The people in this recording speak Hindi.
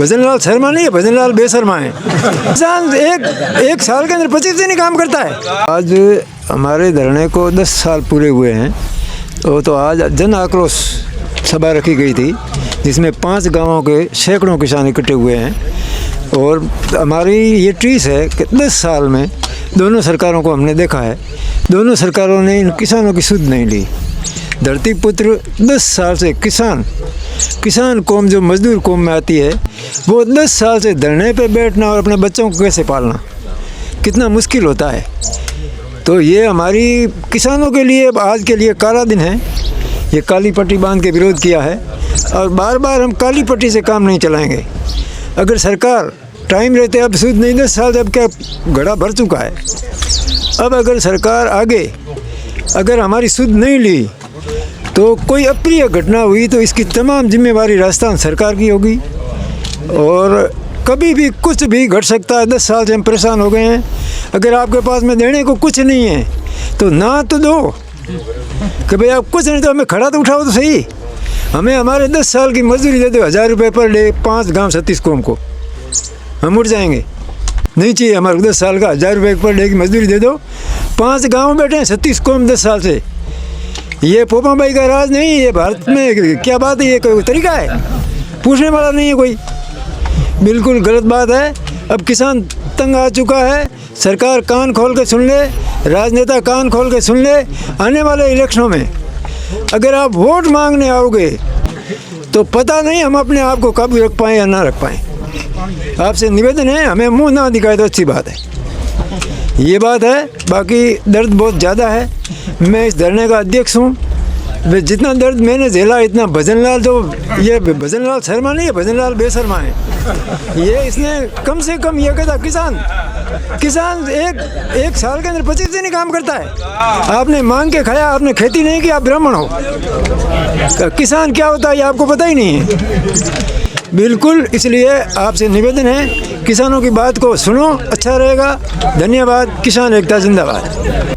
भजनलाल शर्मा नहीं है, भजनलाल बेशर्मा है। किसान एक साल के अंदर 25 दिन ही काम करता है। आज हमारे धरने को 10 साल पूरे हुए हैं। तो आज जन आक्रोश सभा रखी गई थी, जिसमें 5 गांवों के सैकड़ों किसान इकट्ठे हुए हैं। और हमारी ये ट्रीस है कि 10 साल में दोनों सरकारों को हमने देखा है, दोनों सरकारों ने इन किसानों की सुध नहीं ली। धरती पुत्र 10 साल से किसान कौम जो मजदूर कौम में आती है, वो 10 साल से धरने पे बैठना और अपने बच्चों को कैसे पालना कितना मुश्किल होता है। तो ये हमारी किसानों के लिए आज के लिए काला दिन है। ये काली पट्टी बांध के विरोध किया है और बार बार हम काली पट्टी से काम नहीं चलाएंगे। अगर सरकार टाइम रहते, अब सुध नहीं 10 साल जब क्या घड़ा भर चुका है। अब अगर सरकार आगे अगर हमारी सुध नहीं ली तो कोई अप्रिय घटना हुई तो इसकी तमाम जिम्मेवारी राजस्थान सरकार की होगी। और कभी भी कुछ भी घट सकता है। 10 साल से हम परेशान हो गए हैं। अगर आपके पास में देने को कुछ नहीं है तो ना तो दो कि भाई आप कुछ नहीं तो हमें खड़ा तो उठाओ तो सही। हमें हमारे 10 साल की मजदूरी दे दो, 1000 रुपये पर डे, 5 गांव 36 कौम को हम उठ जाएंगे। नहीं चाहिए हमारे 10 साल का 1000 रुपये पर डे की मजदूरी दे दो। 5 गांव बैठे हैं 36 कौम 10 साल से। ये पोपा भाई का राज नहीं, ये भारत में क्या बात है, ये कोई तरीका है? पूछने वाला नहीं है कोई। बिल्कुल गलत बात है। अब किसान तंग आ चुका है। सरकार कान खोल के सुन ले, राजनेता कान खोल के सुन ले। आने वाले इलेक्शनों में अगर आप वोट मांगने आओगे तो पता नहीं हम अपने आप को काबू रख पाएँ या ना रख पाएँ। आपसे निवेदन है, हमें मुंह ना दिखाए तो अच्छी बात है। ये बात है। बाकी दर्द बहुत ज़्यादा है। मैं इस धरने का अध्यक्ष हूँ। जितना दर्द मैंने झेला इतना भजनलाल, जो ये भजनलाल शर्मा नहीं है, भजनलाल बेशर्मा है। ये इसने कम से कम ये कहता किसान एक साल के अंदर 25 दिन ही काम करता है। आपने मांग के खाया, आपने खेती नहीं की, आप ब्राह्मण हो। किसान क्या होता है ये आपको पता ही नहीं है। बिल्कुल, इसलिए आपसे निवेदन है किसानों की बात को सुनो, अच्छा रहेगा। धन्यवाद। किसान एकता जिंदाबाद।